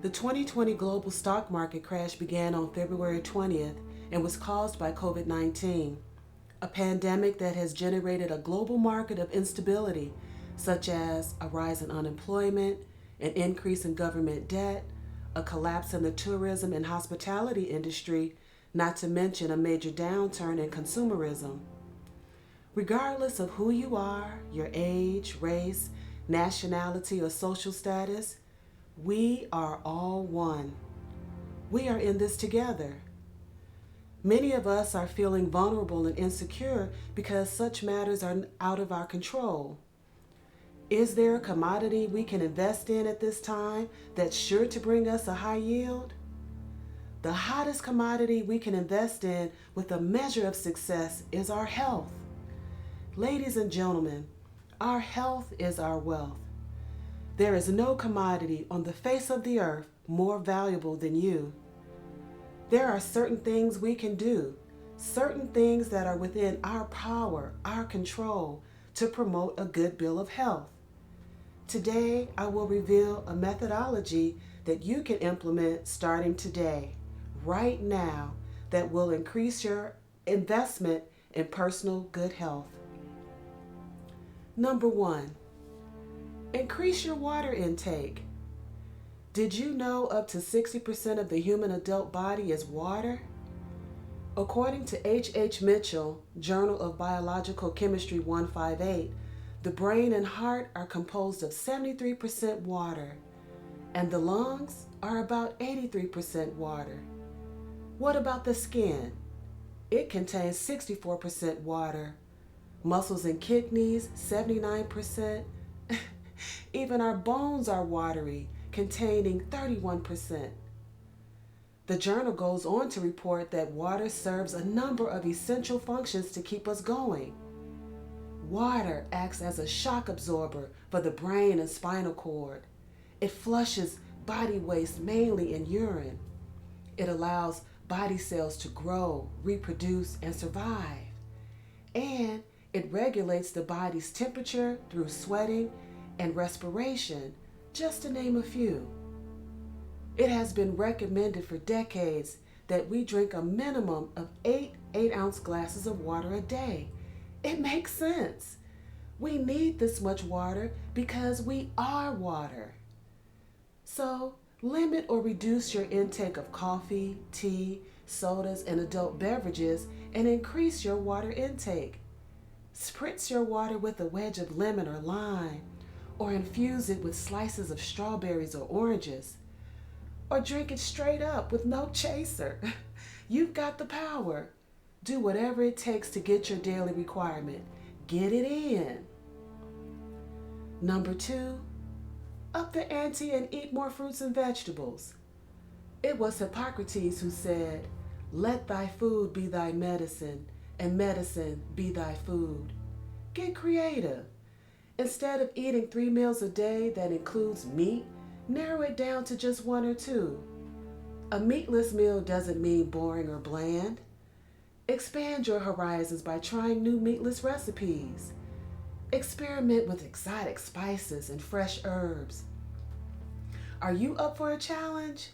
The 2020 global stock market crash began on February 20th and was caused by COVID-19, a pandemic that has generated a global market of instability, such as a rise in unemployment, an increase in government debt, a collapse in the tourism and hospitality industry, not to mention a major downturn in consumerism. Regardless of who you are, your age, race, nationality, or social status, we are all one. We are in this together. Many of us are feeling vulnerable and insecure because such matters are out of our control. Is there a commodity we can invest in at this time that's sure to bring us a high yield? The hottest commodity we can invest in with a measure of success is our health. Ladies and gentlemen, our health is our wealth. There is no commodity on the face of the earth more valuable than you. There are certain things we can do, certain things that are within our power, our control, to promote a good bill of health. Today, I will reveal a methodology that you can implement starting today, right now, that will increase your investment in personal good health. Number 1, increase your water intake. Did you know up to 60% of the human adult body is water? According to H. Mitchell, Journal of Biological Chemistry 158, the brain and heart are composed of 73% water, and the lungs are about 83% water. What about the skin? It contains 64% water. Muscles and kidneys, 79%. Even our bones are watery, containing 31%. The journal goes on to report that water serves a number of essential functions to keep us going. Water acts as a shock absorber for the brain and spinal cord. It flushes body waste mainly in urine. It allows body cells to grow, reproduce, and survive. And it regulates the body's temperature through sweating and respiration, just to name a few. It has been recommended for decades that we drink a minimum of 8-ounce glasses of water a day. It makes sense. We need this much water because we are water. So, limit or reduce your intake of coffee, tea, sodas, and adult beverages and increase your water intake. Spritz your water with a wedge of lemon or lime, or infuse it with slices of strawberries or oranges, or drink it straight up with no chaser. You've got the power. Do whatever it takes to get your daily requirement. Get it in. Number 2, up the ante and eat more fruits and vegetables. It was Hippocrates who said, "Let thy food be thy medicine, and medicine be thy food." Get creative. Instead of eating 3 meals a day that includes meat, narrow it down to just 1 or 2. A meatless meal doesn't mean boring or bland. Expand your horizons by trying new meatless recipes. Experiment with exotic spices and fresh herbs. Are you up for a challenge?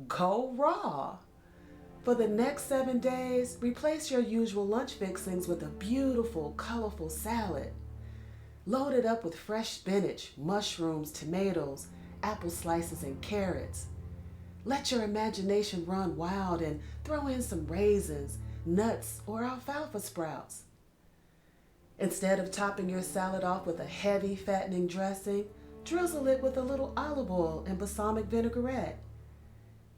Go raw. For the next 7 days, replace your usual lunch fixings with a beautiful, colorful salad. Load it up with fresh spinach, mushrooms, tomatoes, apple slices, and carrots. Let your imagination run wild and throw in some raisins, nuts, or alfalfa sprouts. Instead of topping your salad off with a heavy, fattening dressing, drizzle it with a little olive oil and balsamic vinaigrette.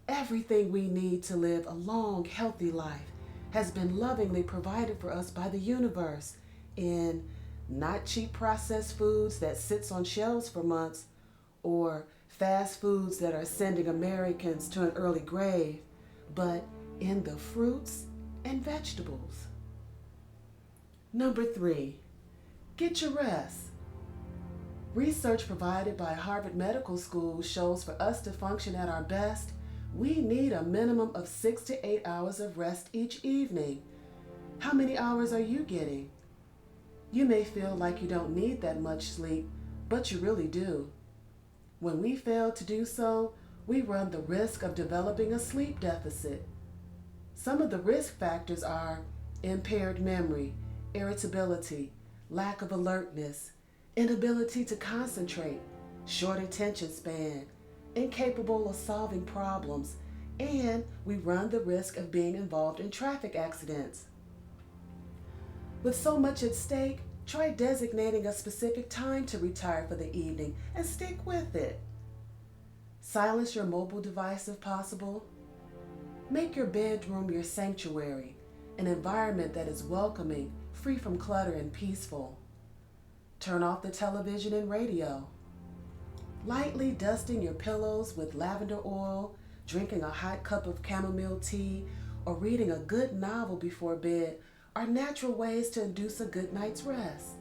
Everything we need to live a long, healthy life has been lovingly provided for us by the universe in not cheap processed foods that sits on shelves for months, or fast foods that are sending Americans to an early grave, but in the fruits and vegetables. Number 3, get your rest. Research provided by Harvard Medical School shows for us to function at our best, we need a minimum of 6 to 8 hours of rest each evening. How many hours are you getting? You may feel like you don't need that much sleep, but you really do. When we fail to do so, we run the risk of developing a sleep deficit. Some of the risk factors are impaired memory, irritability, lack of alertness, inability to concentrate, short attention span, incapable of solving problems, and we run the risk of being involved in traffic accidents. With so much at stake, try designating a specific time to retire for the evening and stick with it. Silence your mobile device if possible. Make your bedroom your sanctuary, an environment that is welcoming, free from clutter and peaceful. Turn off the television and radio. Lightly dusting your pillows with lavender oil, drinking a hot cup of chamomile tea, or reading a good novel before bed are natural ways to induce a good night's rest.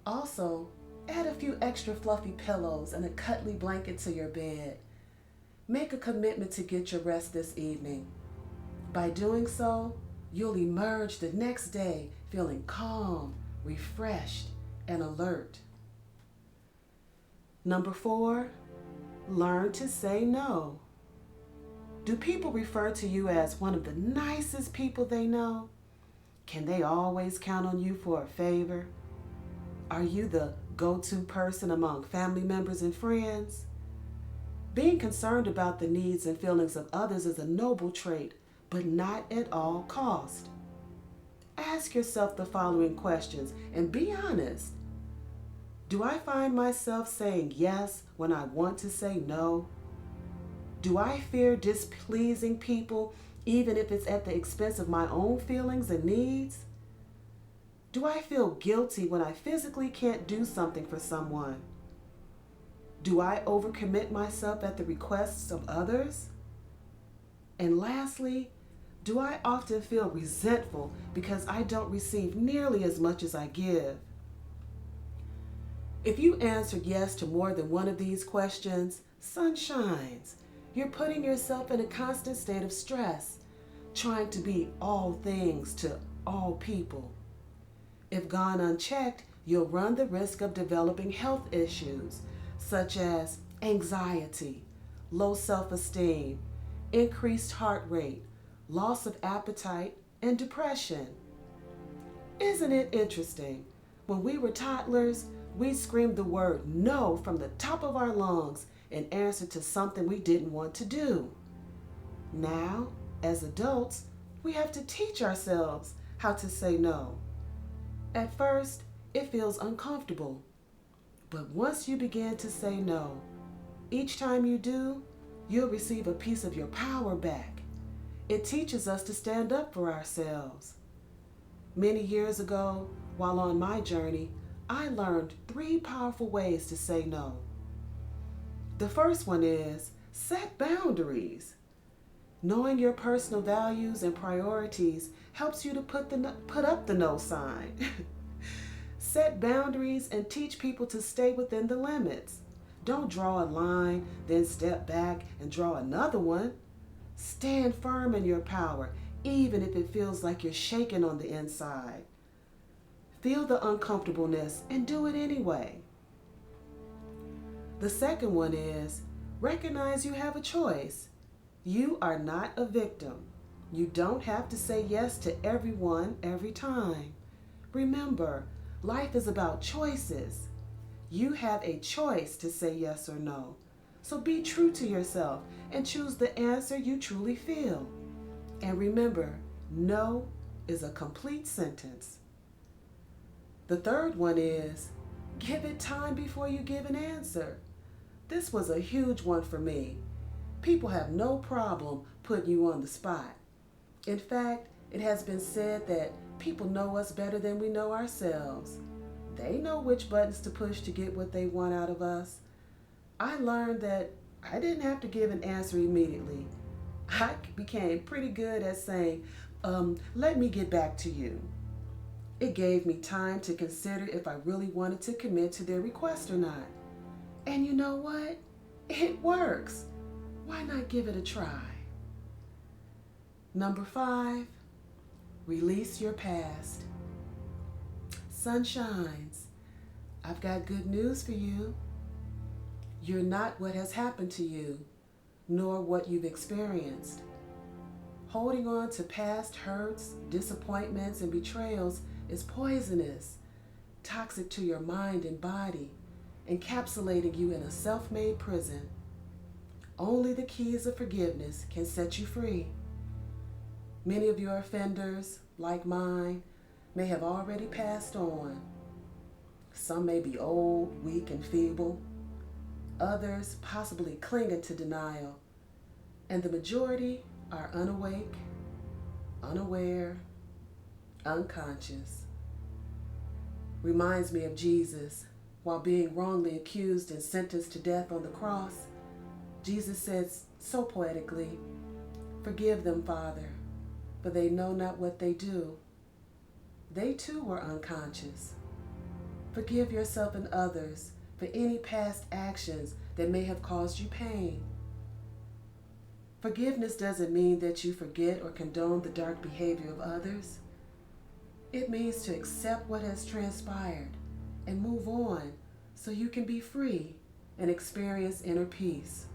Also, add a few extra fluffy pillows and a cuddly blanket to your bed. Make a commitment to get your rest this evening. By doing so, you'll emerge the next day feeling calm, refreshed, and alert. Number 4, learn to say no. Do people refer to you as one of the nicest people they know? Can they always count on you for a favor? Are you the go-to person among family members and friends? Being concerned about the needs and feelings of others is a noble trait, but not at all cost. Ask yourself the following questions and be honest. Do I find myself saying yes when I want to say no? Do I fear displeasing people even if it's at the expense of my own feelings and needs? Do I feel guilty when I physically can't do something for someone? Do I overcommit myself at the requests of others? And lastly, do I often feel resentful because I don't receive nearly as much as I give? If you answered yes to more than one of these questions, sun shines. You're putting yourself in a constant state of stress, trying to be all things to all people. If gone unchecked, you'll run the risk of developing health issues such as anxiety, low self-esteem, increased heart rate, loss of appetite, and depression. Isn't it interesting? When we were toddlers, we screamed the word no from the top of our lungs in answer to something we didn't want to do. Now, as adults, we have to teach ourselves how to say no. At first, it feels uncomfortable. But once you begin to say no, each time you do, you'll receive a piece of your power back. It teaches us to stand up for ourselves. Many years ago, while on my journey, I learned 3 powerful ways to say no. The first one is set boundaries. Knowing your personal values and priorities helps you to put up the no sign. Set boundaries and teach people to stay within the limits. Don't draw a line, then step back and draw another one. Stand firm in your power, even if it feels like you're shaking on the inside. Feel the uncomfortableness and do it anyway. The second one is recognize you have a choice. You are not a victim. You don't have to say yes to everyone every time. Remember, life is about choices. You have a choice to say yes or no. So be true to yourself and choose the answer you truly feel. And remember, no is a complete sentence. The third one is give it time before you give an answer. This was a huge one for me. People have no problem putting you on the spot. In fact, it has been said that people know us better than we know ourselves. They know which buttons to push to get what they want out of us. I learned that I didn't have to give an answer immediately. I became pretty good at saying, let me get back to you. It gave me time to consider if I really wanted to commit to their request or not. And you know what? It works. Why not give it a try? Number 5, release your past. Sun shines. I've got good news for you. You're not what has happened to you. nor what you've experienced. Holding on to past hurts, disappointments, and betrayals is poisonous, toxic to your mind and body, encapsulating you in a self-made prison. Only the keys of forgiveness can set you free. Many of your offenders, like mine, may have already passed on. Some may be old, weak, and feeble. Others possibly clinging to denial. And the majority are unawake, unaware, unconscious. Reminds me of Jesus. While being wrongly accused and sentenced to death on the cross, Jesus said so poetically, "Forgive them, Father, for they know not what they do." They too were unconscious. Forgive yourself and others for any past actions that may have caused you pain. Forgiveness doesn't mean that you forget or condone the dark behavior of others. It means to accept what has transpired and move on so you can be free and experience inner peace.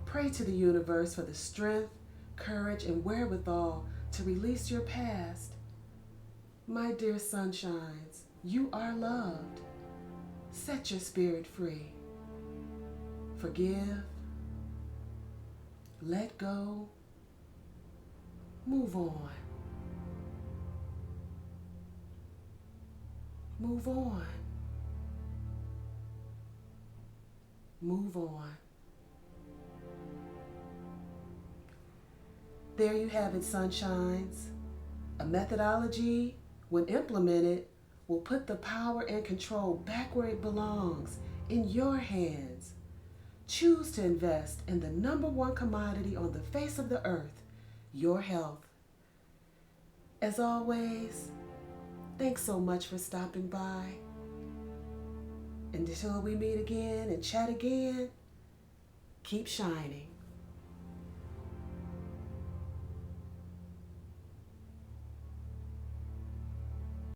Pray to the universe for the strength, courage, and wherewithal to release your past. My dear sunshines, you are loved. Set your spirit free. Forgive. Let go. Move on. Move on. Move on. There you have it, sunshines. A methodology, when implemented, will put the power and control back where it belongs, in your hands. Choose to invest in the number one commodity on the face of the earth, your health. As always, thanks so much for stopping by. And until we meet again and chat again, keep shining.